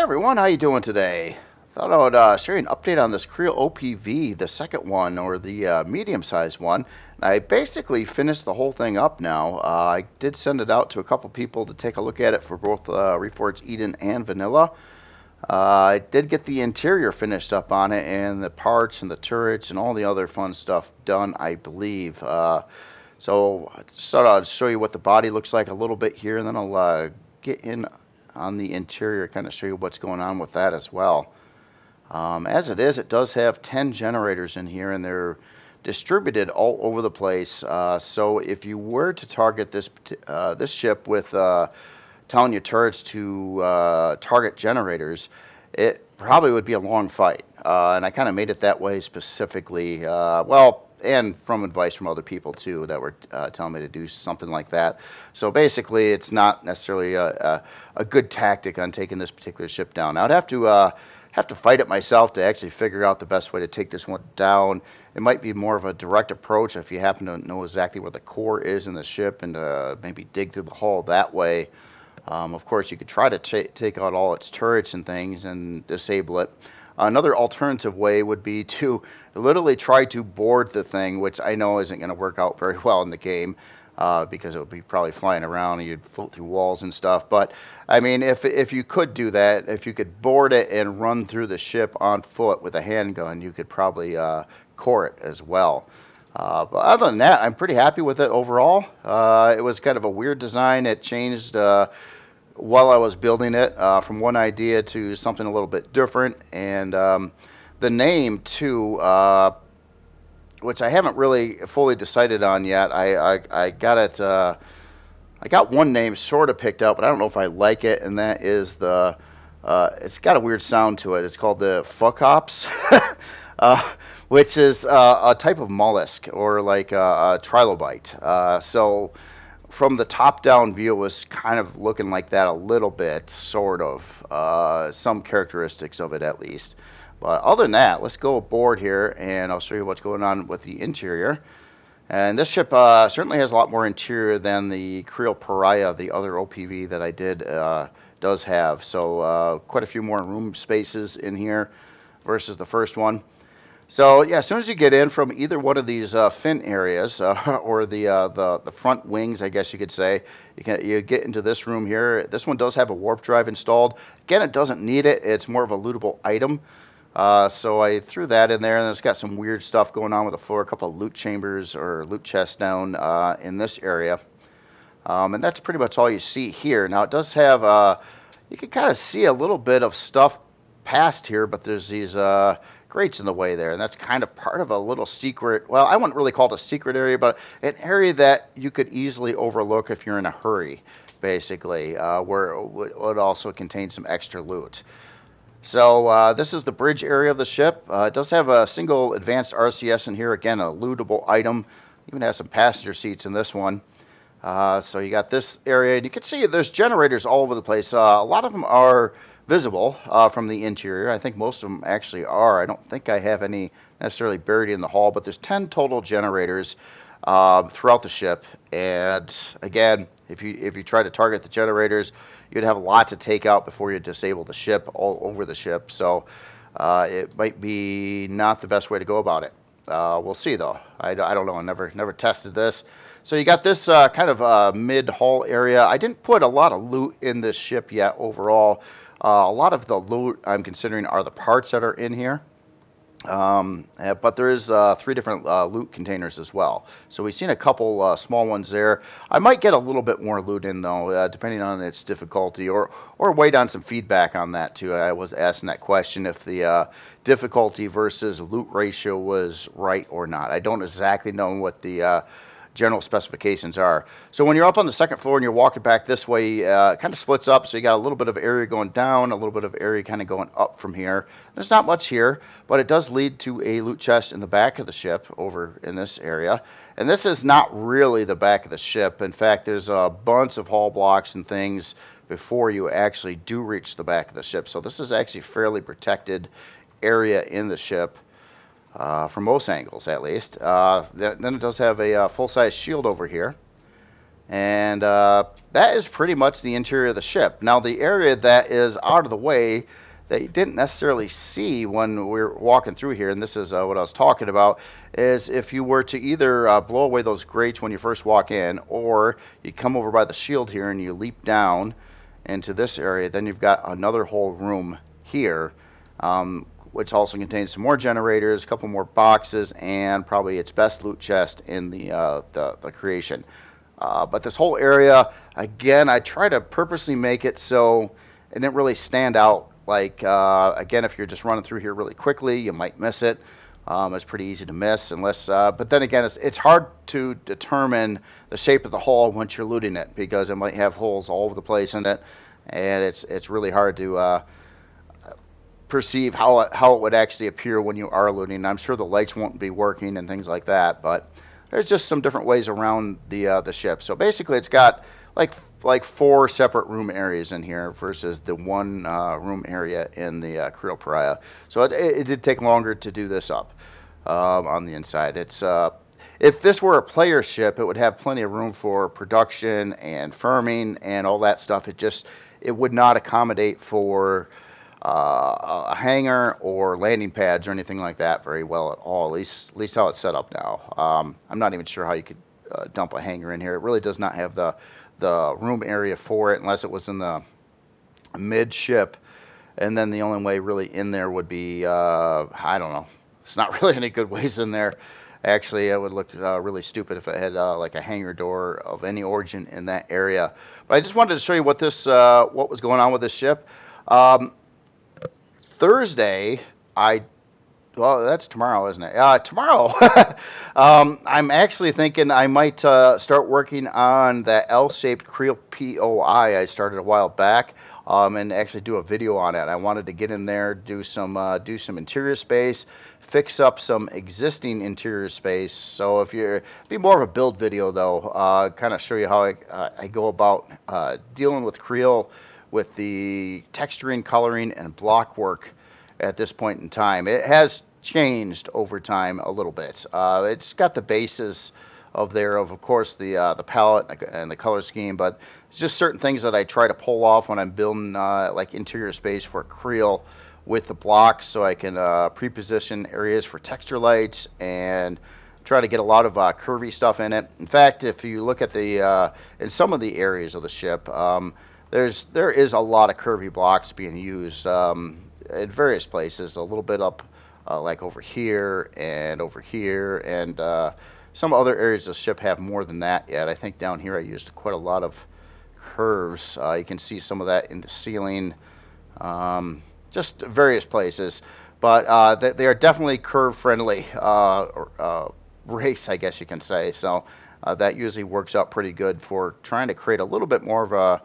everyone, how you doing today? Thought I would share an update on this Kriel-OPV, the second one, or the medium-sized one. I basically finished the whole thing up now. I did send it out to a couple people to take a look at it for both Reforged Eden and Vanilla. I did get the interior finished up on it, and the parts and the turrets and all the other fun stuff done, I believe. So I just thought I'd show you what the body looks like a little bit here, and then I'll get in on the interior, kind of show you what's going on with that as well. As it is, it does have 10 generators in here, and they're distributed all over the place. So if you were to target this ship with telling your turrets to target generators, it probably would be a long fight. And I kind of made it that way specifically. Well, and from advice from other people too that were telling me to do something like that. So basically, it's not necessarily a good tactic on taking this particular ship down. I'd have to fight it myself to actually figure out the best way to take this one down. It might be more of a direct approach if you happen to know exactly where the core is in the ship, and maybe dig through the hull that way. Of course, you could try to take out all its turrets and things and disable it. Another alternative way would be to literally try to board the thing, which I know isn't going to work out very well in the game, because it would be probably flying around and you'd float through walls and stuff. But I mean, if you could do that, if you could board it and run through the ship on foot with a handgun, you could probably core it as well. But other than that, I'm pretty happy with it overall. It was kind of a weird design. It changed while I was building it, from one idea to something a little bit different. And the name too, which I haven't really fully decided on yet. I got it. I got one name sort of picked up, but I don't know if I like it. And that is the. It's got a weird sound to it. It's called the Phacops, which is a type of mollusk, or like a trilobite. So from the top-down view, it was kind of looking like that a little bit, sort of. Some characteristics of it, at least. But other than that, let's go aboard here, and I'll show you what's going on with the interior. And this ship certainly has a lot more interior than the Kriel Pariah, the other OPV that I did, does have. So quite a few more room spaces in here versus the first one. So yeah, as soon as you get in from either one of these fin areas, or the front wings, I guess you could say, you get into this room here. This one does have a warp drive installed. Again, it doesn't need it. It's more of a lootable item. So I threw that in there, and it's got some weird stuff going on with the floor. A couple of loot chambers or loot chests down in this area. And that's pretty much all you see here. Now it does have, you can kind of see a little bit of stuff past here, but there's these grates in the way there, and that's kind of part of a little secret. Well, I wouldn't really call it a secret area, but an area that you could easily overlook if you're in a hurry, basically, where it would also contain some extra loot. So this is the bridge area of the ship. It does have a single advanced RCS in here. Again, a lootable item. Even has some passenger seats in this one. So you got this area, and you can see there's generators all over the place. A lot of them are visible from the interior. I think most of them actually are. I don't think I have any necessarily buried in the hull, but there's 10 total generators throughout the ship. And again, if you try to target the generators, you'd have a lot to take out before you disable the ship, all over the ship. So it might be not the best way to go about it. We'll see though. I don't know. I never tested this. So you got this kind of mid-hull area. I didn't put a lot of loot in this ship yet overall. A lot of the loot I'm considering are the parts that are in here. But there is 3 different loot containers as well. So we've seen a couple small ones there. I might get a little bit more loot in though, depending on its difficulty, or wait on some feedback on that too. I was asking that question if the difficulty versus loot ratio was right or not. I don't exactly know what the general specifications are. So when you're up on the second floor and you're walking back this way, it kind of splits up. So you got a little bit of area going down, a little bit of area kind of going up from here. There's not much here, but it does lead to a loot chest in the back of the ship over in this area. And this is not really the back of the ship. In fact, there's a bunch of hull blocks and things before you actually do reach the back of the ship. So this is actually a fairly protected area in the ship. From most angles, at least. Then it does have a full-size shield over here. And that is pretty much the interior of the ship. Now, the area that is out of the way that you didn't necessarily see when we were walking through here, and this is what I was talking about, is if you were to either blow away those grates when you first walk in, or you come over by the shield here and you leap down into this area, then you've got another whole room here, which also contains some more generators, a couple more boxes, and probably its best loot chest in the creation. But this whole area, again, I try to purposely make it so it didn't really stand out. Like, again, if you're just running through here really quickly, you might miss it. It's pretty easy to miss unless, but then again, it's hard to determine the shape of the hull once you're looting it because it might have holes all over the place in it, and it's really hard to perceive how it would actually appear when you are looting. I'm sure the lights won't be working and things like that, but there's just some different ways around the ship. So basically, it's got like 4 separate room areas in here versus the one room area in the Kriel Pariah. So it did take longer to do this up on the inside. It's if this were a player ship, it would have plenty of room for production and firming and all that stuff. It would not accommodate for a hangar or landing pads or anything like that very well at all. At least how it's set up now. I'm not even sure how you could dump a hangar in here. It really does not have the room area for it unless it was in the midship, and then the only way really in there would be I don't know. It's not really any good ways in there. Actually, it would look really stupid if it had like a hangar door of any origin in that area. But I just wanted to show you what was going on with this ship. Thursday, well, that's tomorrow, isn't it? Tomorrow, I'm actually thinking I might start working on that L-shaped Kriel POI I started a while back, and actually do a video on it. I wanted to get in there, do some interior space, fix up some existing interior space. So if you're be more of a build video though, kind of show you how I go about dealing with Kriel with the texturing, coloring, and block work at this point in time. It has changed over time a little bit. It's got the basis of course, the palette and the color scheme, but it's just certain things that I try to pull off when I'm building like interior space for Kriel with the blocks, so I can pre-position areas for texture lights and try to get a lot of curvy stuff in it. In fact, if you look at the in some of the areas of the ship, there is a lot of curvy blocks being used in various places. A little bit up, like over here, and some other areas of the ship have more than that yet. I think down here I used quite a lot of curves. You can see some of that in the ceiling, just various places. But they are definitely curve-friendly race, I guess you can say. So that usually works out pretty good for trying to create a little bit more of a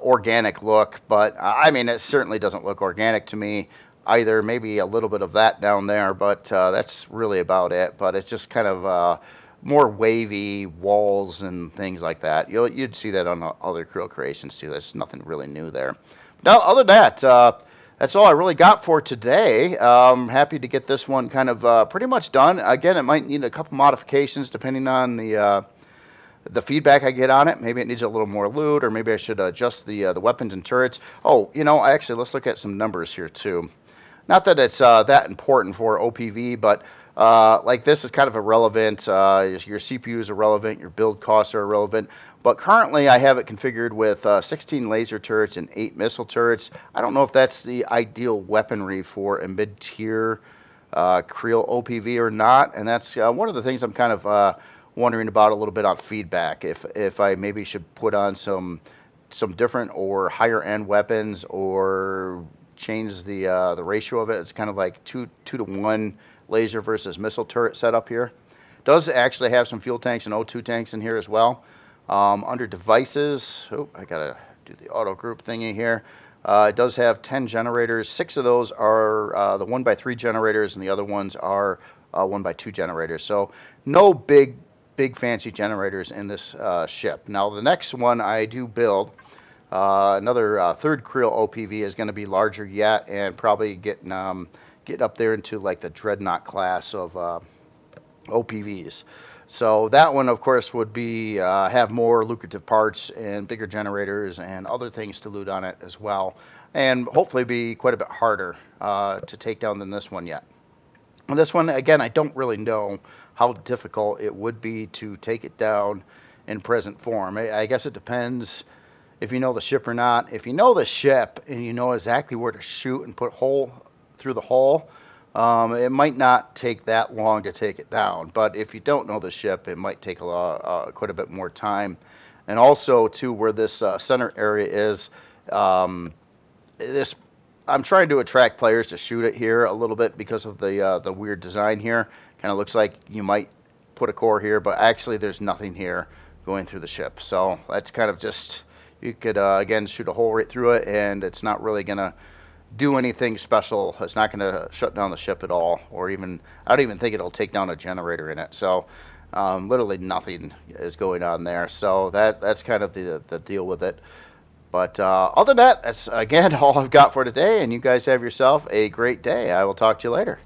organic look, but I mean, it certainly doesn't look organic to me either. Maybe a little bit of that down there, but that's really about it. But it's just kind of more wavy walls and things like that. You'd see that on other Kriel creations too. There's nothing really new there. Now, other than that, that's all I really got for today. Happy to get this one kind of pretty much done. Again, it might need a couple modifications depending on the feedback I get on it. Maybe it needs a little more loot, or maybe I should adjust the weapons and turrets. Oh, actually, let's look at some numbers here too. Not that it's that important for OPV, but like this is kind of irrelevant. Your CPU is irrelevant, your build costs are irrelevant. But currently, I have it configured with 16 laser turrets and 8 missile turrets. I don't know if that's the ideal weaponry for a mid-tier Kriel OPV or not, and that's one of the things I'm kind of wondering about a little bit on feedback. If I maybe should put on some different or higher end weapons, or change the ratio of it. It's kind of like 2 to 1 laser versus missile turret setup here. Does actually have some fuel tanks and O2 tanks in here as well. Under devices, I gotta do the auto group thingy here. It does have 10 generators. 6 of those are the 1x3 generators, and the other ones are 1x2 generators. So no big fancy generators in this ship. Now the next one I do build, another third Kriel OPV, is going to be larger yet, and probably get up there into like the Dreadnought class of OPVs. So that one, of course, would be have more lucrative parts and bigger generators and other things to loot on it as well, and hopefully be quite a bit harder to take down than this one yet. And this one, again, I don't really know how difficult it would be to take it down in present form. I guess it depends if you know the ship or not. If you know the ship and you know exactly where to shoot and put hole through the hull, it might not take that long to take it down. But if you don't know the ship, it might take quite a bit more time. And also, too, where this center area is, I'm trying to attract players to shoot it here a little bit because of the weird design here. Kind of looks like you might put a core here, but actually there's nothing here going through the ship. So that's kind of just, you could, again, shoot a hole right through it, and it's not really going to do anything special. It's not going to shut down the ship at all, or even, I don't even think it'll take down a generator in it. So literally nothing is going on there. So that's kind of the deal with it. But other than that, that's, again, all I've got for today, and you guys have yourself a great day. I will talk to you later.